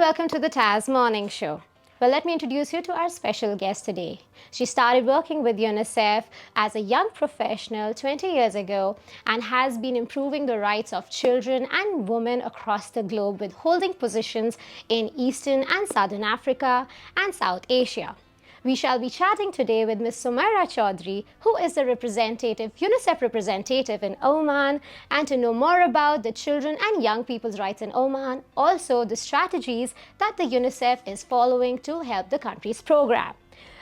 welcome to the TAS Morning Show. Well, let me introduce you to our special guest today. She started working with UNICEF as a young professional 20 years ago and has been improving the rights of children and women across the globe with holding positions in Eastern and Southern Africa and South Asia. We shall be chatting today with Ms. Sumeira Chowdhury, who is the UNICEF representative in Oman, and to know more about the children and young people's rights in Oman, also the strategies that the UNICEF is following to help the country's program.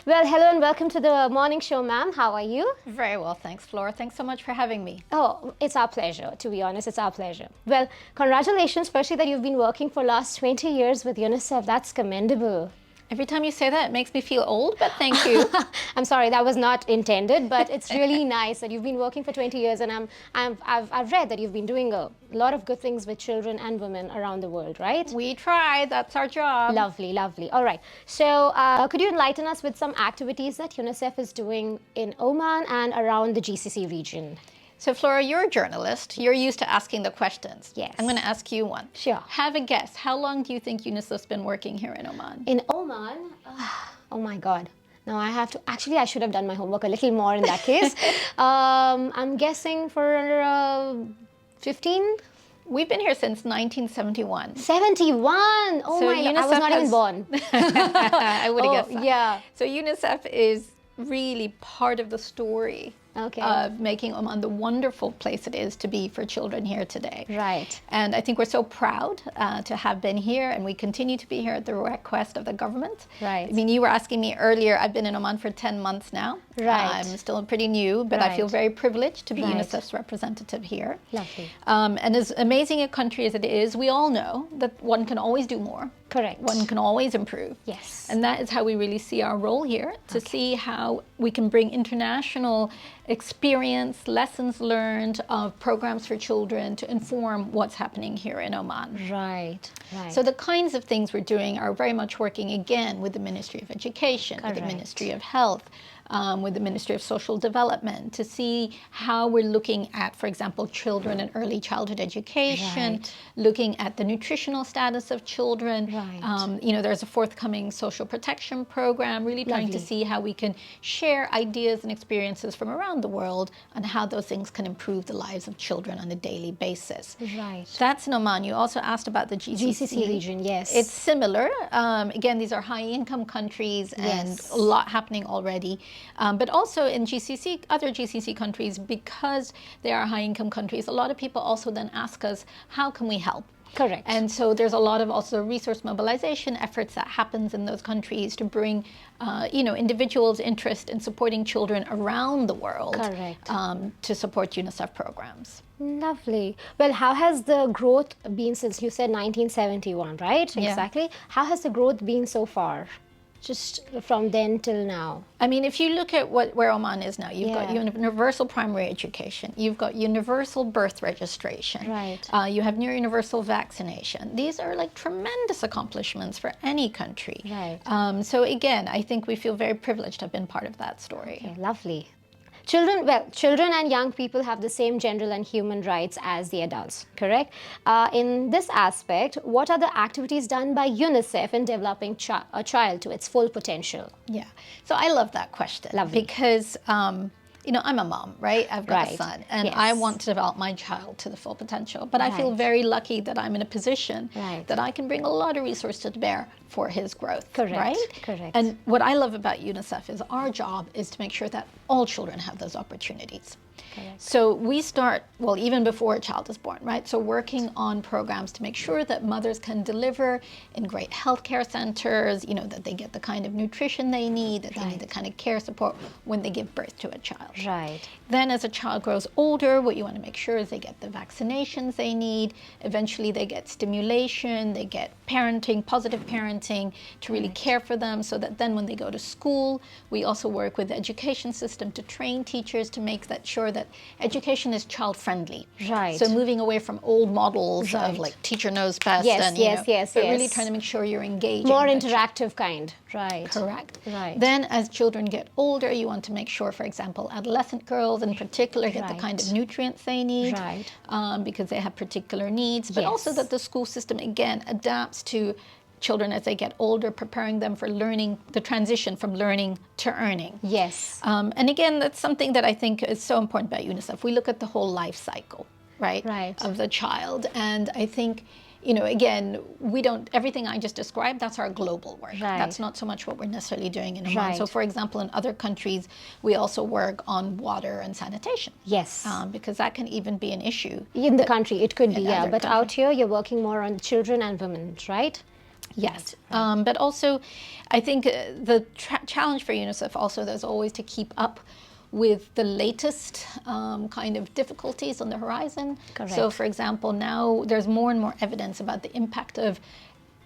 Well, hello and welcome to the morning show, ma'am. How are you? Very well, thanks, Flora. Thanks so much for having me. Oh, it's our pleasure, to be honest, it's our pleasure. Well, congratulations, firstly, that you've been working for last 20 years with UNICEF. That's commendable. Every time you say that, it makes me feel old, but thank you. I'm sorry, that was not intended, but it's really nice that you've been working for 20 years, and I've read that you've been doing a lot of good things with children and women around the world, right? We try, that's our job. Lovely, lovely. All right. So could you enlighten us with some activities that UNICEF is doing in Oman and around the GCC region? So, Flora, you're a journalist. You're used to asking the questions. Yes. I'm going to ask you one. Sure. Have a guess. How long do you think UNICEF's been working here in Oman? In Oman? Oh my God. Now I have to, actually I should have done my homework a little more in that case. I'm guessing for 15? We've been here since 1971. 71? Oh So my God, I was not even born. I would have guessed that. Yeah. So UNICEF is really part of the story of making Oman the wonderful place it is to be for children here today. Right. And I think we're so proud to have been here, and we continue to be here at the request of the government. Right. I mean, you were asking me earlier, I've been in Oman for 10 months now. Right. I'm still pretty new, but I feel very privileged to be Right. UNICEF's representative here. Lovely. And as amazing a country as it is, we all know that one can always do more. Correct. One can always improve. Yes. And that is how we really see our role here, to see how we can bring international experience, lessons learned of programs for children to inform what's happening here in Oman. Right, right. So the kinds of things we're doing are very much working again with the Ministry of Education, with the Ministry of Health, with the Ministry of Social Development, to see how we're looking at, for example, children and early childhood education, looking at the nutritional status of children. Right. You know, there's a forthcoming social protection program, really trying to see how we can share ideas and experiences from around the world on how those things can improve the lives of children on a daily basis. Right. That's in Oman. You also asked about the GCC region, yes. It's similar. Again, these are high-income countries and a lot happening already. But also in GCC, other GCC countries, because they are high-income countries, a lot of people also then ask us, how can we help? Correct. And so there's a lot of also resource mobilization efforts that happens in those countries to bring, individuals' interest in supporting children around the world. Correct. To support UNICEF programs. Lovely. Well, how has the growth been since you said 1971, right? Yeah. Exactly. How has the growth been so far? Just from then till now. I mean, if you look at where Oman is now, you've got universal primary education, you've got universal birth registration, right? You have near universal vaccination. These are like tremendous accomplishments for any country. Right. So again, I think we feel very privileged to have been part of that story. Okay, lovely. Children and young people have the same general and human rights as the adults, correct? In this aspect, what are the activities done by UNICEF in developing a child to its full potential? Yeah, so I love that question. Lovely. Because I'm a mom, right? I've got a son, and I want to develop my child to the full potential. But I feel very lucky that I'm in a position that I can bring a lot of resources to bear for his growth. Correct. Right? Correct. And what I love about UNICEF is our job is to make sure that all children have those opportunities. Correct. So we start, well, even before a child is born, right? So working on programs to make sure that mothers can deliver in great healthcare centers, that they get the kind of nutrition they need, that they need the kind of care support when they give birth to a child. Right. Then as a child grows older, what you want to make sure is they get the vaccinations they need. Eventually they get stimulation, they get parenting, positive parenting to really care for them, so that then when they go to school, we also work with the education system to train teachers to make that sure that education is child friendly. Right. So moving away from old models of like teacher knows best but really trying to make sure you're engaging. More interactive kind. Right. Correct. Right. Then as children get older, you want to make sure, for example, adolescent girls in particular get the kind of nutrients they need because they have particular needs, but also that the school system, again, adapts to children as they get older, preparing them for learning, the transition from learning to earning. Yes. And again, that's something that I think is so important about UNICEF. We look at the whole life cycle, right, of the child. And I think, again, we don't, everything I just described, that's our global work. Right. That's not so much what we're necessarily doing in Oman. Right. So, for example, in other countries, we also work on water and sanitation. Yes. Because that can even be an issue. In the country, it could be, yeah. But countries. out here, you're working more on children and women, right? Yes. But also, I think the challenge for UNICEF also is always to keep up with the latest kind of difficulties on the horizon. Correct. So, for example, now there's more and more evidence about the impact of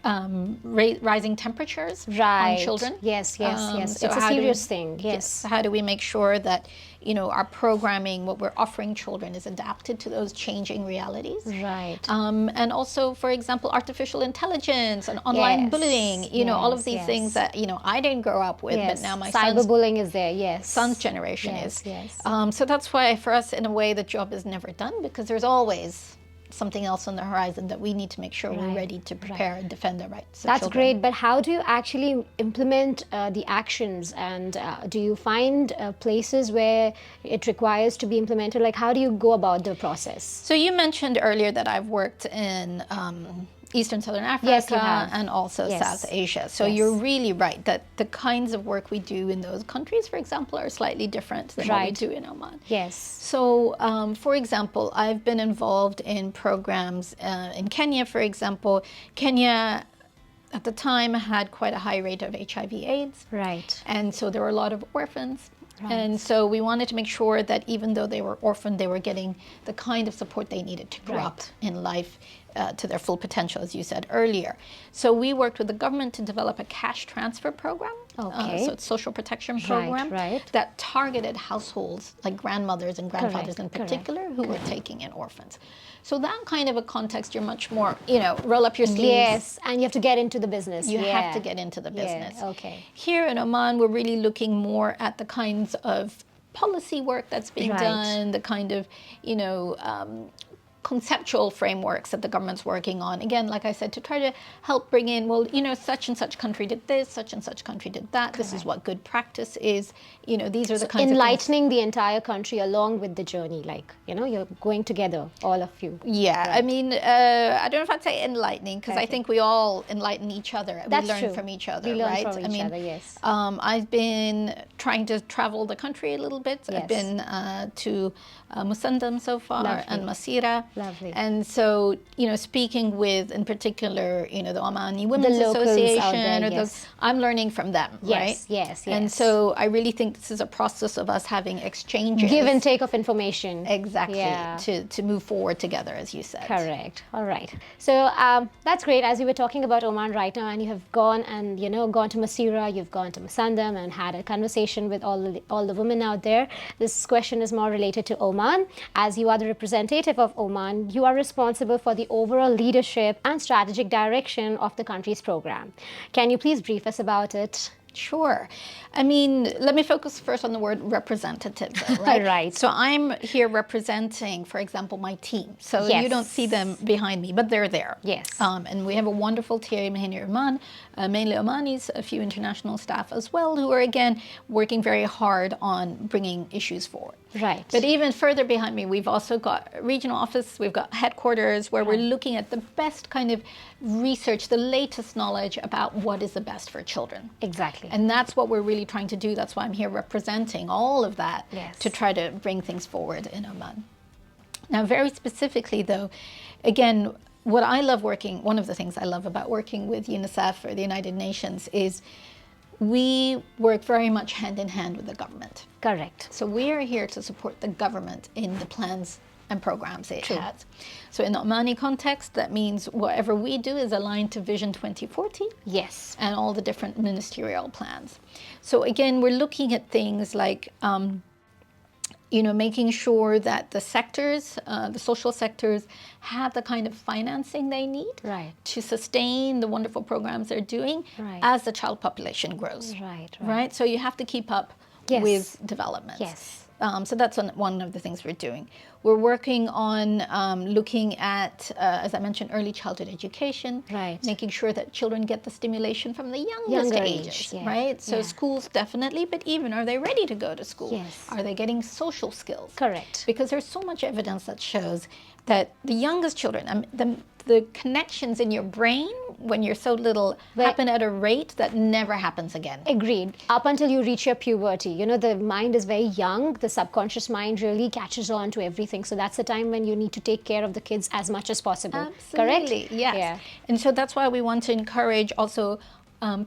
rising temperatures on children. Yes. So it's a serious thing. Yes. How do we make sure that our programming, what we're offering children, is adapted to those changing realities? Right. And also, for example, artificial intelligence and online bullying. All of these things that I didn't grow up with, but now my cyberbullying is there. Yes. son's generation is. Yes. So that's why, for us, in a way, the job is never done, because there's always something else on the horizon that we need to make sure we're ready to prepare and defend the rights of That's children. great, but how do you actually implement the actions, and do you find places where it requires to be implemented? Like, how do you go about the process? So you mentioned earlier that I've worked in Eastern Southern Africa, Yes, you have. and also Yes. South Asia. So Yes. you're really right that the kinds of work we do in those countries, for example, are slightly different than what we do in Oman. Yes. So, for example, I've been involved in programs in Kenya, for example. Kenya, at the time, had quite a high rate of HIV/AIDS. Right. And so there were a lot of orphans. And so we wanted to make sure that even though they were orphaned, they were getting the kind of support they needed to grow up in life to their full potential, as you said earlier. So we worked with the government to develop a cash transfer program. Okay. So it's social protection program that targeted households like grandmothers and grandfathers in particular who were taking in orphans. So that kind of a context, you're much more, roll up your sleeves. Yes, and you have to get into the business. You have to get into the business. Yeah. Okay. Here in Oman, we're really looking more at the kinds of policy work that's being done, the kind of, conceptual frameworks that the government's working on. Again, like I said, to try to help bring in, such and such country did this, such and such country did that. This is what good practice is. These are the kinds of enlightening the entire country along with the journey. Like, you're going together, all of you. Yeah, I mean, I don't know if I'd say enlightening, because I think we all enlighten each other. That's we learn true. from each other, We learn right? from each other, yes. I've been trying to travel the country a little bit. Yes. I've been to Musandam so far, and Masira. Lovely. And so, speaking with, in particular, the Omani Women's The locals Association, out there, or yes. I'm learning from them, right? Yes. And so I really think this is a process of us having exchanges. Give and take of information. Exactly. Yeah. To move forward together, as you said. Correct. All right. So that's great. As we were talking about Oman right now, and you have gone and gone to Masira, you've gone to Musandam, and had a conversation with all the women out there. This question is more related to Oman. As you are the representative of Oman, you are responsible for the overall leadership and strategic direction of the country's program. Can you please brief us about it? Sure. I mean, let me focus first on the word representative, though, right? Right. So I'm here representing, for example, my team. So Yes. you don't see them behind me, but they're there. Yes. And we have a wonderful team here in Oman, mainly Omanis, a few international staff as well, who are, again, working very hard on bringing issues forward. Right. But even further behind me, we've also got a regional office, we've got headquarters where we're looking at the best kind of research, the latest knowledge about what is the best for children. Exactly. And that's what we're really trying to do. That's why I'm here representing all of that to try to bring things forward in Oman. Now, very specifically, though, again, what I love working, one of the things I love about working with UNICEF or the United Nations is we work very much hand in hand with the government. Correct. So we are here to support the government in the plans and programs it has. So in the Omani context, that means whatever we do is aligned to Vision 2040. Yes. And all the different ministerial plans. So again, we're looking at things like, making sure that the sectors, the social sectors, have the kind of financing they need to sustain the wonderful programs they're doing as the child population grows. Right. Right? So you have to keep up with developments. Yes. So that's one of the things we're doing. We're working on looking at, as I mentioned, early childhood education, Right. making sure that children get the stimulation from the youngest Younger ages, age, yeah. right? So Yeah. schools definitely, but even are they ready to go to school? Yes. Are they getting social skills? Correct. Because there's so much evidence that shows that the youngest children, the connections in your brain when you're so little happen at a rate that never happens again. Agreed. Up until you reach your puberty, you know, the mind is very young. The subconscious mind really catches on to everything. So that's the time when you need to take care of the kids as much as possible. Absolutely, Correct? yes. Yeah. And so that's why we want to encourage also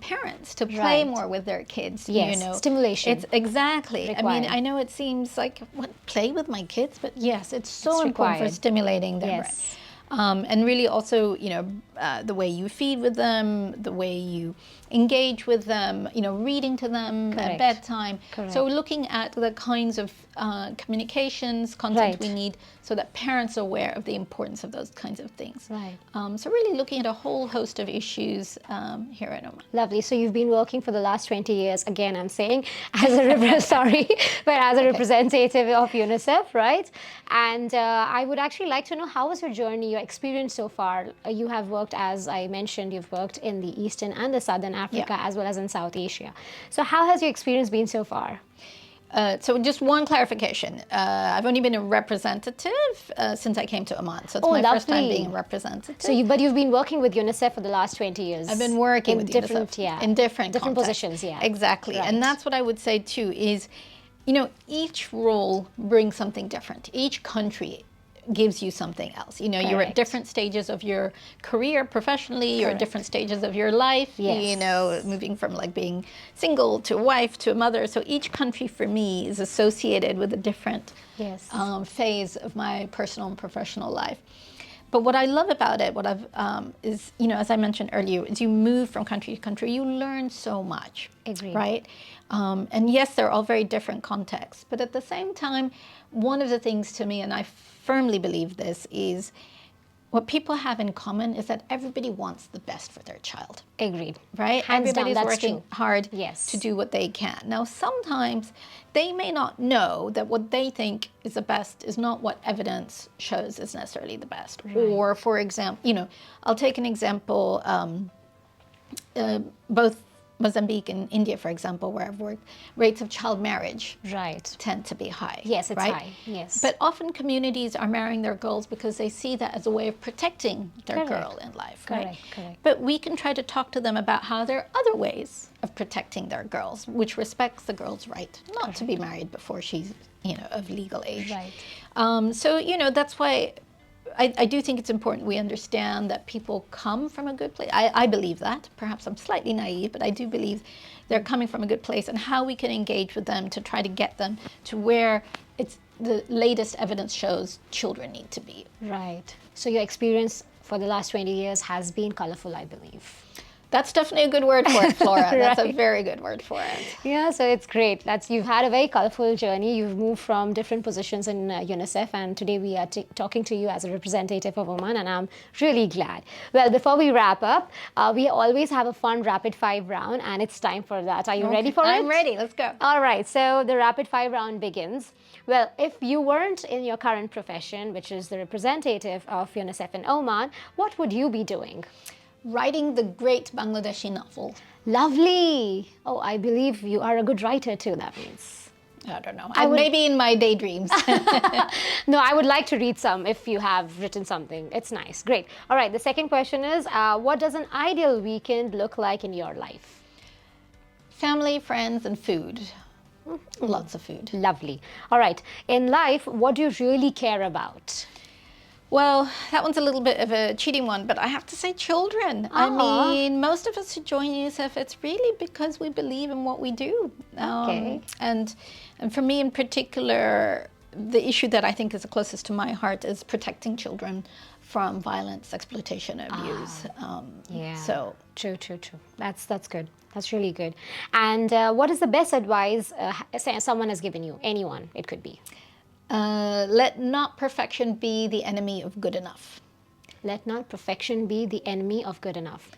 parents to play Right. more with their kids. Yes, You know, stimulation. It's exactly. I mean, Required. I know it seems like what play with my kids, but yes, it's so It's important for required. stimulating their Yes. brain. And really also, you know, the way you feed with them, the way you engage with them, you know, reading to them Correct. at bedtime. Correct. So looking at the kinds of communications, content Right. we need so that parents are aware of the importance of those kinds of things. Right. So really looking at a whole host of issues here in Oman. Lovely. So you've been working for the last 20 years. Again, I'm saying as a sorry, but as a representative of UNICEF, right? And I would actually like to know, how was your journey, your experience so far? You have worked, as I mentioned, you've worked in the Eastern and the Southern Africa, as well as in South Asia. So how has your experience been so far? So just one clarification. I've only been a representative since I came to Oman. So it's my first time lovely. being a representative. So but you've been working with UNICEF for the last 20 years. I've been working in with different, UNICEF yeah, in different contexts. positions, yeah. Exactly. Right. And that's what I would say too is, you know, each role brings something different. Each country gives you something else. You know, you're at Correct. different stages of your career professionally, you're at Correct. different stages of your life, Yes. you know, moving from like being single to a wife to a mother. So each country for me is associated with a different Yes. phase of my personal and professional life. But what I love about it, is, you know, as I mentioned earlier, is you move from country to country, you learn so much. Agreed. Right? And yes, they're all very different contexts. But at the same time, one of the things to me, and I firmly believe this, is what people have in common is that everybody wants the best for their child. Agreed. Right? Hands down, Everybody's that's working true. hard Yes. to do what they can. Now, sometimes they may not know that what they think is the best is not what evidence shows is necessarily the best. Right. Or, for example, you know, I'll take an example, both Mozambique and India, for example, where I've worked, rates of child marriage Right. tend to be high. Yes, it's right? high. Yes. But often communities are marrying their girls because they see that as a way of protecting their Correct. girl in life, right? Correct, correct. But we can try to talk to them about how there are other ways of protecting their girls, which respects the girl's right not to be married before she's, you know, of legal age. Right. So, you know, that's why I do think it's important we understand that people come from a good place. I believe that. Perhaps I'm slightly naive, but I do believe they're coming from a good place, and how we can engage with them to try to get them to where it's the latest evidence shows children need to be. Right. So your experience for the last 20 years has been colorful, I believe. That's definitely a good word for it, Flora. That's a Right. very good word for it. Yeah, so it's great. You've had a very colorful journey. You've moved from different positions in UNICEF, and today we are talking to you as a representative of Oman, and I'm really glad. Well, before we wrap up, we always have a fun rapid five round, and it's time for that. Are you ready for it? I'm ready. Let's go. All right, so the rapid five round begins. Well, if you weren't in your current profession, which is the representative of UNICEF in Oman, what would you be doing? Writing the great Bangladeshi novel. Lovely. Oh, I believe you are a good writer too, that means. I don't know. I would- Maybe in my daydreams. No, I would like to read some if you have written something. It's nice. Great. All right, the second question is, what does an ideal weekend look like in your life? Family, friends, and food. Lots of food. Lovely. All right. In life, what do you really care about? Well, that one's a little bit of a cheating one, but I have to say children. I Aw. mean, most of us who join UNICEF, it's really because we believe in what we do. Okay. And for me in particular, the issue that I think is the closest to my heart is protecting children from violence, exploitation, abuse. Yeah. So True. That's good. That's really good. And what is the best advice someone has given you? Anyone, it could be. let not perfection be the enemy of good enough. Let not perfection be the enemy of good enough.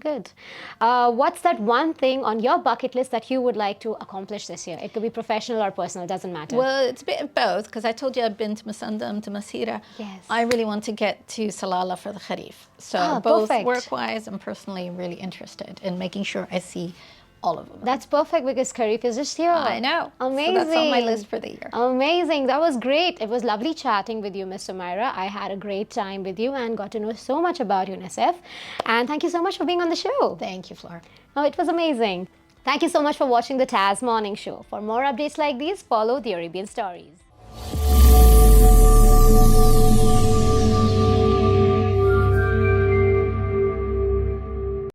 Good. What's that one thing on your bucket list that you would like to accomplish this year? It could be professional or personal, doesn't matter. Well, it's a bit of both, because I told you I've been to Masandam, to Masira. Yes. I really want to get to Salalah for the Kharif. So Ah, both perfect. work-wise and personally really interested in making sure I see all of them. That's perfect because Kharif is just here. I know. Amazing. So that's on my list for the year. Amazing. That was great. It was lovely chatting with you, Miss Sumeira. I had a great time with you and got to know so much about UNICEF. And thank you so much for being on the show. Thank you, Flora. Oh, it was amazing. Thank you so much for watching the TAS Morning Show. For more updates like these, follow the Arabian Stories.